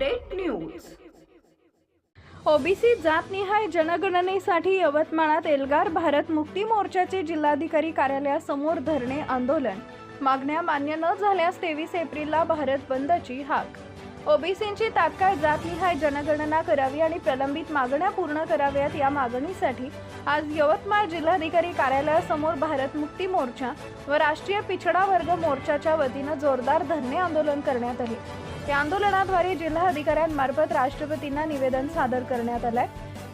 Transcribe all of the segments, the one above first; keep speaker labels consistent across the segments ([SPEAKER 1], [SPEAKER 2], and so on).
[SPEAKER 1] Update news. OBC जातनिहाय जनगणनेसाठी यवतमाळात एल्गार भारत मुक्ती मोर्चाचे जिल्हाधिकारी कार्यालयासमोर धरणे आंदोलन। मागण्या मान्य न झाल्यास 23 एप्रिलला भारत बंदची हाक। ओबीसींची तात्काळ जातनिहाय जनगणना करावी आणि प्रलंबित मागण्या पूर्ण कराव्यात या मागणीसाठी आज यवतमाळ जिल्हाधिकारी कार्यालयासमोर भारत मुक्ती मोर्चा व राष्ट्रीय पिछडा वर्ग मोर्चाच्या वतीने जोरदार धरणे आंदोलन करण्यात आले। या आंदोलनाद्वारे जिल्हाधिकाऱ्यांमार्फत राष्ट्रपतींना निवेदन सादर करण्यात आले।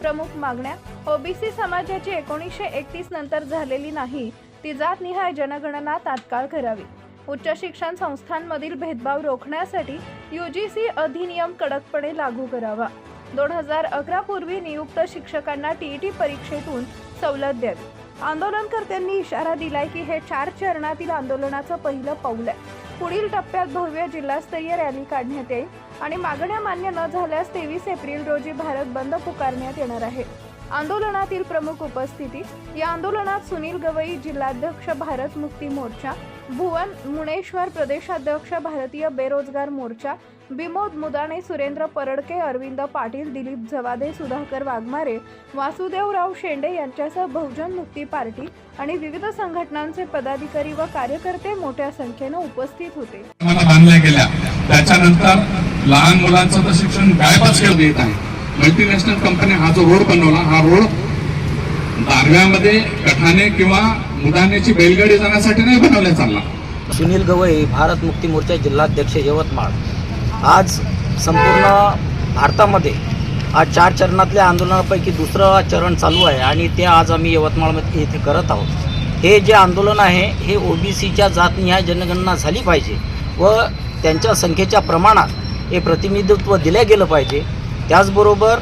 [SPEAKER 1] प्रमुख मागण्या: ओबीसी समाजाची 1931 नंतर झालेली नाही ती जातनिहाय जनगणना तात्काळ करावी। उच्च शिक्षण संस्थांमधील भेदभाव रोखण्यासाठी यूजीसी अधिनियम कडकपणे लागू करावा। 2011 पूर्वी नियुक्त शिक्षकांना टीईटी परीक्षेतून सवलत द्यावी। आंदोलनकर्त्यांनी इशारा दिलाय की हे 4 चरणातील आंदोलनाचं पहिलं पाऊल आहे। पुढील टप्प्यात भव्य जिल्हास्तरीय रॅली काढण्यात येईल आणि मागण्या मान्य न झाल्यास 23 एप्रिल रोजी भारत बंद पुकारण्यात येणार आहे। आंदोलनातील प्रमुख उपस्थिती: या आंदोलनात सुनील गवई जिल्हाध्यक्ष भारत मुक्ती मोर्चा, भुवन मुनेश्वर प्रदेशाध्यक्ष भारतीय बेरोजगार मोर्चा, विमोद मुदाणे, सुरेंद्र परडके, अरविंद पाटील, दिलीप जवादे, सुधाकर वाघमारे, वासुदेवराव शेंडे यांच्यासह बहुजन मुक्ती पार्टी आणि विविध संघटनांचे पदाधिकारी व कार्यकर्ते मोठ्या संख्येने उपस्थित होते।
[SPEAKER 2] बांधल्या गेल्या त्याच्यानंतर लहान मुलांचं तर शिक्षण गायबच केलं येत आहे। मल्टीनॅशनल कंपनी हा जो रोड बनवला, हा रोड दारव्यामध्ये कठाणे किंवा मुदानेची बैलगाडी जाण्यासाठी नाही बनवला चालला।
[SPEAKER 3] सुनील गवई भारत मुक्ती मोर्चा जिल्हाध्यक्ष यवतमाळ। आज संपूर्ण भारतामध्ये आज 4 चरणातल्या आंदोलनापैकी दुसरं चरण चालू आहे आणि ते आज आम्ही यवतमाळमध्ये इथे करत आहोत। हे जे आंदोलन आहे हे ओबीसीच्या जातनिहाय जनगणना झाली पाहिजे व त्यांच्या संख्येच्या प्रमाणात हे प्रतिनिधित्व दिले गेलं पाहिजे। त्याचबरोबर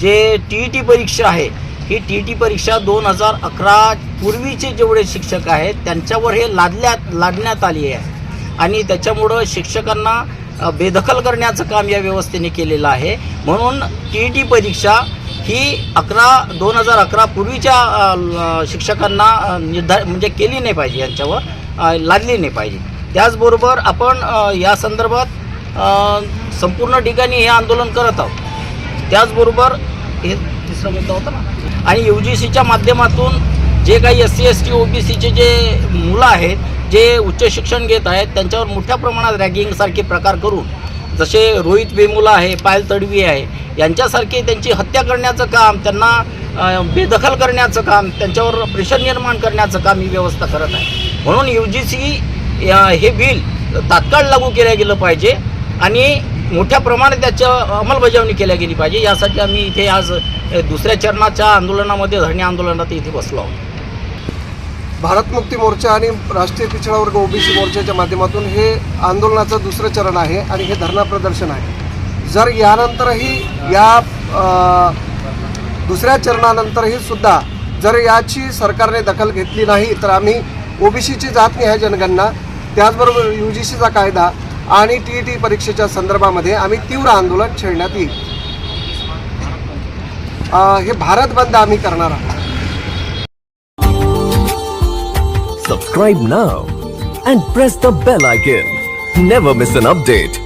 [SPEAKER 3] जे टीईटी परीक्षा आहे ही टीईटी परीक्षा 2011 पूर्वीचे जेवढे शिक्षक आहेत त्यांच्यावर हे लादण्यात आली आहे आणि त्याच्यामुळं शिक्षकांना बेदखल करण्याचं काम या व्यवस्थेने केलेलं आहे। म्हणून टीईटी परीक्षा ही 2011 पूर्वीच्या शिक्षकांना म्हणजे केली नाही पाहिजे, यांच्यावर लादली नाही पाहिजे। त्याचबरोबर आपण या संदर्भात संपूर्ण ठिकाणी हे आंदोलन करत आहोत। त्याचबरोबर हे तिसरा मुद्दा होता ना, आणि यूजीसीच्या माध्यमातून जे काही SC ST OBCचे जे मुलं आहेत जे उच्च शिक्षण घेत आहेत त्यांच्यावर मोठ्या प्रमाणात रॅगिंगसारखे प्रकार करून, जसे रोहित वेमुला आहे, पायल तडवी आहे, यांच्यासारखे त्यांची हत्या करण्याचं काम, त्यांना बेदखल करण्याचं काम, त्यांच्यावर प्रेशर निर्माण करण्याचं काम ही व्यवस्था करत आहे। म्हणून यूजीसी हे बिल तात्काळ लागू केलं गेलं पाहिजे आणि मोठ्या प्रमाणात त्याचं अंमलबजावणी केल्या गेली पाहिजे। यासाठी आम्ही इथे आज दुसऱ्या चरणाच्या आंदोलनामध्ये धरणे आंदोलनात इथे बसलो आहोत।
[SPEAKER 4] भारत मुक्ती मोर्चा आणि राष्ट्रीय पिछडा वर्ग ओबीसी मोर्चाच्या माध्यमातून हे आंदोलनाचं दुसरं चरण आहे आणि हे धरणा प्रदर्शन आहे। जर यानंतरही या दुसऱ्या चरणानंतरही सुद्धा जर याची सरकारने दखल घेतली नाही तर आम्ही ओबीसीची जातनिहाय जनगणना, त्याचबरोबर यूजीसीचा कायदा आणि टीईटी परीक्षेच्या संदर्भामध्ये आम्ही तीव्र आंदोलन छेडण्यात येईल। हे भारत बंद आम्ही करणार आहोत।
[SPEAKER 5] Subscribe now and press the bell icon. Never miss an update.